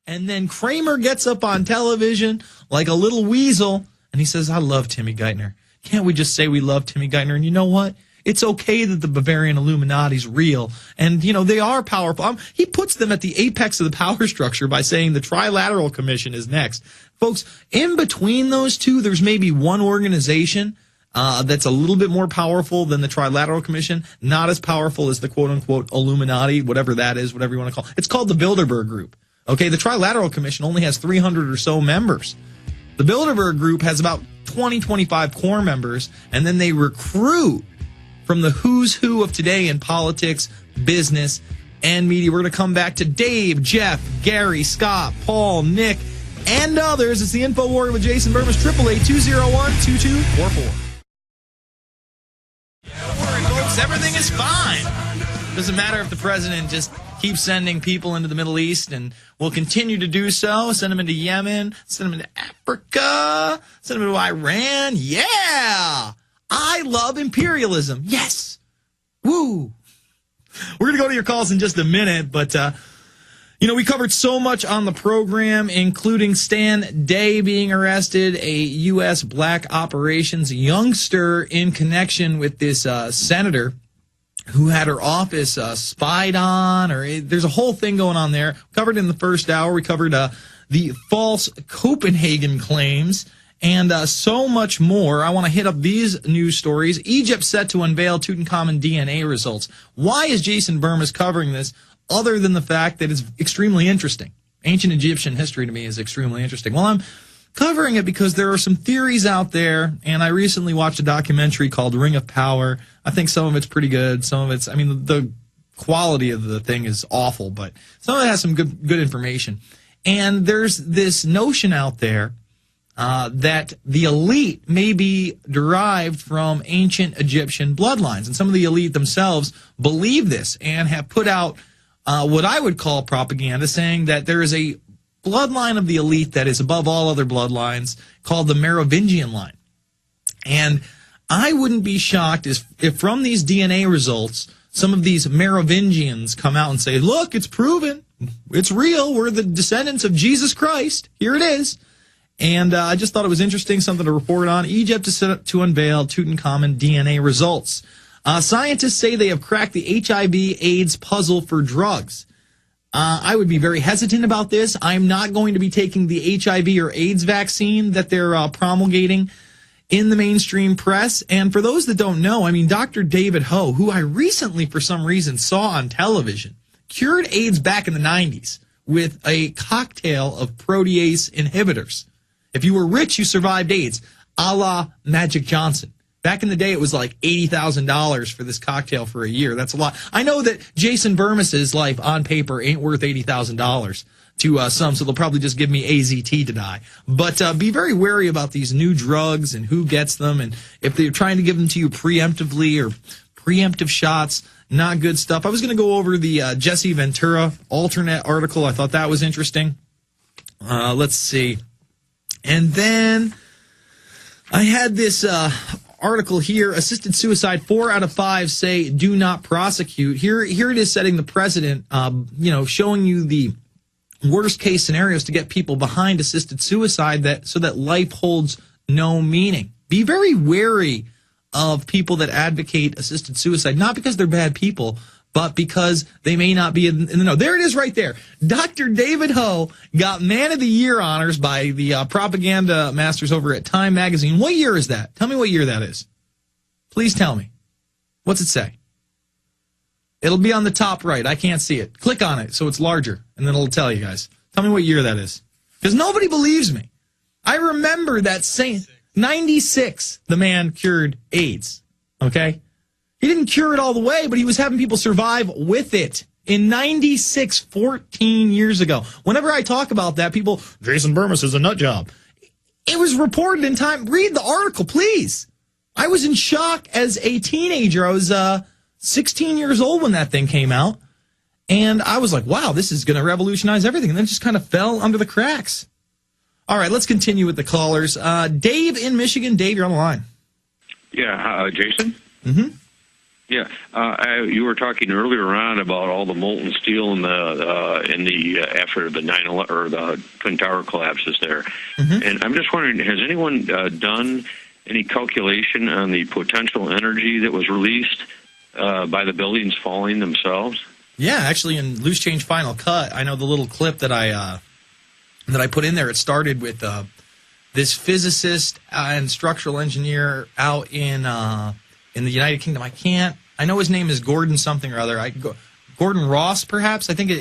And then Kramer gets up on television like a little weasel, and he says, I love Timmy Geithner. Can't we just say we love Timmy Geithner? And you know what? It's okay that the Bavarian Illuminati's real. And, you know, they are powerful. He puts them at the apex of the power structure by saying the Trilateral Commission is next. Folks, in between those two, there's maybe one organization that's a little bit more powerful than the Trilateral Commission, not as powerful as the quote-unquote Illuminati, whatever that is, whatever you want to call it. It's called the Bilderberg Group. Okay, the Trilateral Commission only has 300 or so members. The Bilderberg Group has about 20, 25 core members, and then they recruit from the who's who of today in politics, business, and media. We're going to come back to Dave, Jeff, Gary, Scott, Paul, Nick, and others. It's the InfoWarrior with Jason Bermas, 888-201-2244. Don't worry, folks. Everything is fine. Doesn't matter if the president just keeps sending people into the Middle East, and will continue to do so. Send them into Yemen, send them into Africa, send them into Iran. Yeah! I love imperialism. Yes. Woo. We're going to go to your calls in just a minute, but, we covered so much on the program, including Stan Day being arrested, a U.S. black operations youngster in connection with this senator who had her office spied on, there's a whole thing going on there. Covered in the first hour. We covered the false Copenhagen claims. And so much more. I want to hit up these news stories. Egypt set to unveil Tutankhamun DNA results. Why is Jason Bermas covering this, other than the fact that it's extremely interesting? Ancient Egyptian history to me is extremely interesting. Well, I'm covering it because there are some theories out there, and I recently watched a documentary called Ring of Power. I think some of it's pretty good. Some of it's, the quality of the thing is awful, but some of it has some good information. And there's this notion out there that the elite may be derived from ancient Egyptian bloodlines. And some of the elite themselves believe this and have put out what I would call propaganda, saying that there is a bloodline of the elite that is above all other bloodlines called the Merovingian line. And I wouldn't be shocked if from these DNA results, some of these Merovingians come out and say, look, it's proven. It's real. We're the descendants of Jesus Christ. Here it is. And I just thought it was interesting, something to report on. Egypt is set up to unveil Tutankhamun DNA results. Scientists say they have cracked the HIV/AIDS puzzle for drugs. I would be very hesitant about this. I'm not going to be taking the HIV or AIDS vaccine that they're promulgating in the mainstream press. And for those that don't know, Dr. David Ho, who I recently, for some reason, saw on television, cured AIDS back in the 90s with a cocktail of protease inhibitors. If you were rich, you survived AIDS, a la Magic Johnson. Back in the day, it was like $80,000 for this cocktail for a year. That's a lot. I know that Jason Bermas's life on paper ain't worth $80,000 to some, so they'll probably just give me AZT to die. But be very wary about these new drugs and who gets them, and if they're trying to give them to you preemptively or preemptive shots, not good stuff. I was going to go over the Jesse Ventura alternate article. I thought that was interesting. Let's see. And then I had this article here, assisted suicide, 4 out of 5 say do not prosecute. Here it is setting the precedent, showing you the worst case scenarios to get people behind assisted suicide so that life holds no meaning. Be very wary of people that advocate assisted suicide, not because they're bad people, but because they may not be in the know. There it is right there. Dr. David Ho got Man of the Year honors by the propaganda masters over at Time Magazine. What year is that? Tell me what year that is. Please tell me. What's it say? It'll be on the top right. I can't see it. Click on it so it's larger, and then it'll tell you guys. Tell me what year that is. Because nobody believes me. I remember that saying, 96, the man cured AIDS. Okay? He didn't cure it all the way, but he was having people survive with it. In 96, 14 years ago. Whenever I talk about that, people, Jason Bermas is a nut job. It was reported in Time. Read the article, please. I was in shock as a teenager. I was 16 years old when that thing came out. And I was like, wow, this is going to revolutionize everything. And then it just kind of fell under the cracks. All right, let's continue with the callers. Dave in Michigan. Dave, you're on the line. Yeah, Jason? Mm-hmm. Yeah, you were talking earlier on about all the molten steel in the after the 9/11 or the Twin Tower collapses there, and I'm just wondering, has anyone done any calculation on the potential energy that was released by the buildings falling themselves? Yeah, actually, in Loose Change Final Cut, I know the little clip that I put in there. It started with this physicist and structural engineer out in the United Kingdom. I know his name is Gordon something or other. Gordon Ross, perhaps? I think,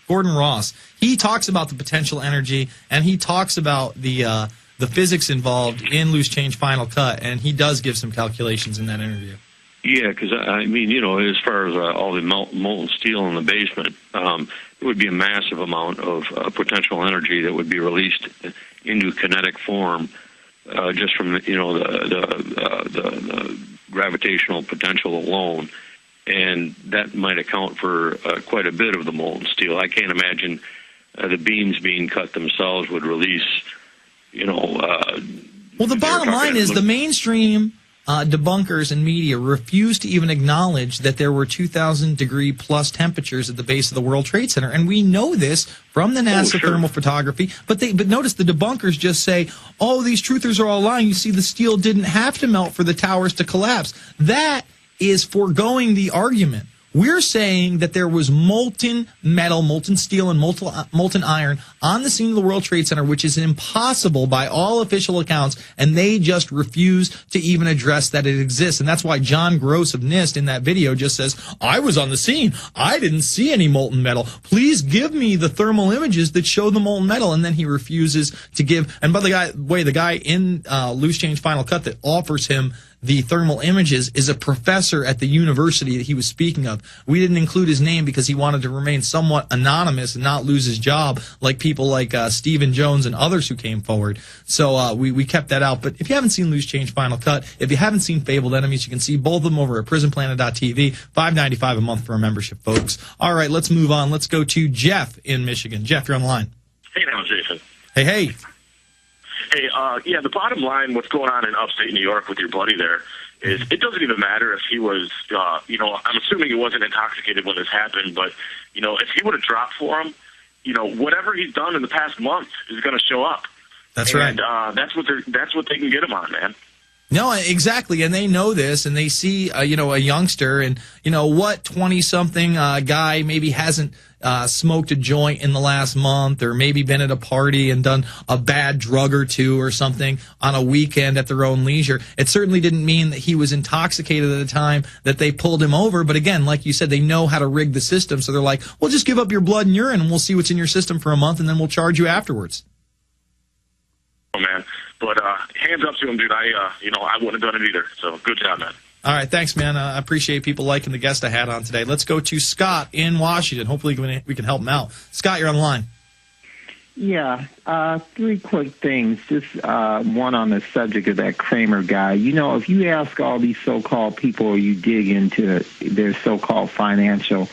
Gordon Ross. He talks about the potential energy, and he talks about the physics involved in Loose Change Final Cut, and he does give some calculations in that interview. Yeah, because, I mean, as far as all the molten steel in the basement, it would be a massive amount of potential energy that would be released into kinetic form just from, the gravitational potential alone. And that might account for quite a bit of the molten steel. I can't imagine the beams being cut themselves would release, Well, the bottom line is the mainstream debunkers and media refuse to even acknowledge that there were 2,000-degree plus temperatures at the base of the World Trade Center, and we know this from the NASA thermal photography. But notice the debunkers just say, "Oh, these truthers are all lying. You see, the steel didn't have to melt for the towers to collapse." That is foregoing the argument. We're saying that there was molten metal, molten steel, and molten iron on the scene of the World Trade Center, which is impossible by all official accounts, and they just refuse to even address that it exists. And that's why John Gross of NIST in that video just says, "I was on the scene. I didn't see any molten metal. Please give me the thermal images that show the molten metal." And then he refuses to give. And by the way, the guy in Loose Change Final Cut that offers him the thermal images is a professor at the university that he was speaking of. We didn't include his name because he wanted to remain somewhat anonymous and not lose his job like people like Stephen Jones and others who came forward. So we kept that out. But if you haven't seen Loose Change Final Cut, if you haven't seen Fabled Enemies, you can see both of them over at prisonplanet.tv. $5.95 a month for a membership, folks. All right, let's move on. Let's go to Jeff in Michigan. Jeff, you're on the line. Hey now, Jason. Hey. Hey, the bottom line, what's going on in upstate New York with your buddy there is it doesn't even matter if he was, I'm assuming he wasn't intoxicated when this happened, but, if he would have dropped for him, whatever he's done in the past month is going to show up. That's right. And that's what they can get him on, man. No, exactly, and they know this, and they see, a youngster, and, what 20-something guy maybe hasn't smoked a joint in the last month, or maybe been at a party and done a bad drug or two or something on a weekend at their own leisure. It certainly didn't mean that he was intoxicated at the time that they pulled him over, but again, like you said, they know how to rig the system, so they're like, well, just give up your blood and urine, and we'll see what's in your system for a month, and then we'll charge you afterwards. Oh, man. But hands up to him, dude. I wouldn't have done it either. So good job, man. All right, thanks, man. I appreciate people liking the guest I had on today. Let's go to Scott in Washington. Hopefully we can help him out. Scott, you're on the line. Yeah, three quick things. Just one on the subject of that Kramer guy. If you ask all these so-called people, or you dig into their so-called financial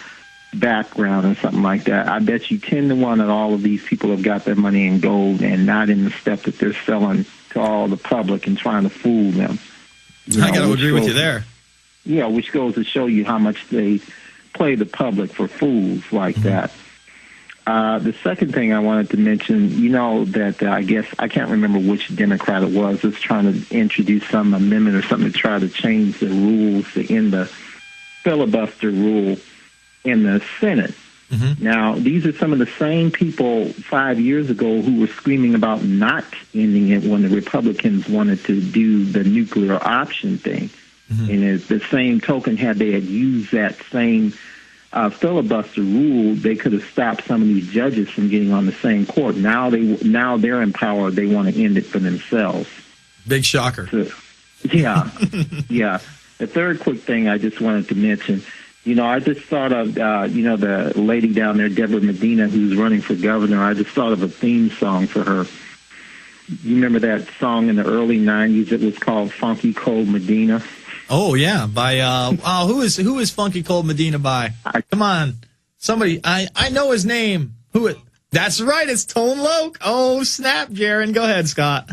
background or something like that, I bet you 10 to 1 that all of these people have got their money in gold and not in the stuff that they're selling to all the public and trying to fool them. I got to agree with you there. Yeah, which goes to show you how much they play the public for fools like that. The second thing I wanted to mention, that I guess, I can't remember which Democrat it was trying to introduce some amendment or something to try to change the rules to end the filibuster rule in the Senate. Now, these are some of the same people 5 years ago who were screaming about not ending it when the Republicans wanted to do the nuclear option thing. And at the same token, had they had used that same filibuster rule, they could have stopped some of these judges from getting on the same court. Now they're in power. They want to end it for themselves. Big shocker. So, yeah. The third quick thing I just wanted to mention, I just thought of, the lady down there, Deborah Medina, who's running for governor. I just thought of a theme song for her. You remember that song in the early 90s? It was called Funky Cold Medina. Oh, yeah. By, who is Funky Cold Medina by? Come on. Somebody, I know his name. That's right. It's Tone Loc. Oh, snap, Jaron. Go ahead, Scott.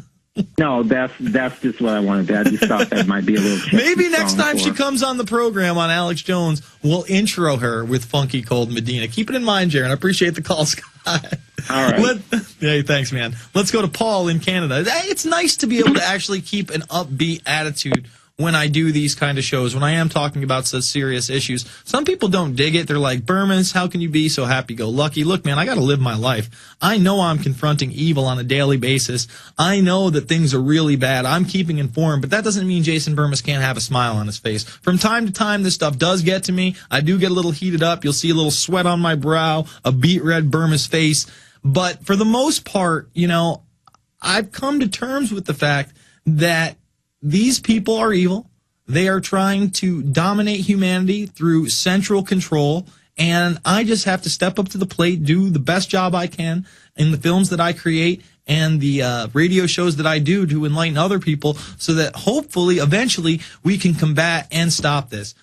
No, that's just what I wanted to. I just thought that might be a little catchy Maybe next song time for she her. comes on the program on Alex Jones, we'll intro her with Funky Cold Medina. Keep it in mind, Jaron. I appreciate the call, Scott. All right. Hey, thanks, man. Let's go to Paul in Canada. It's nice to be able to actually keep an upbeat attitude when I do these kind of shows, when I am talking about such serious issues. Some people don't dig it. They're like, Bermas, how can you be so happy-go-lucky? Look, man, I got to live my life. I know I'm confronting evil on a daily basis. I know that things are really bad. I'm keeping informed, but that doesn't mean Jason Bermas can't have a smile on his face. From time to time, this stuff does get to me. I do get a little heated up. You'll see a little sweat on my brow, a beet red Bermas face. But for the most part, you know, I've come to terms with the fact that these people are evil. They are trying to dominate humanity through central control, and I just have to step up to the plate, do the best job I can in the films that I create and the radio shows that I do to enlighten other people so that hopefully, eventually, we can combat and stop this.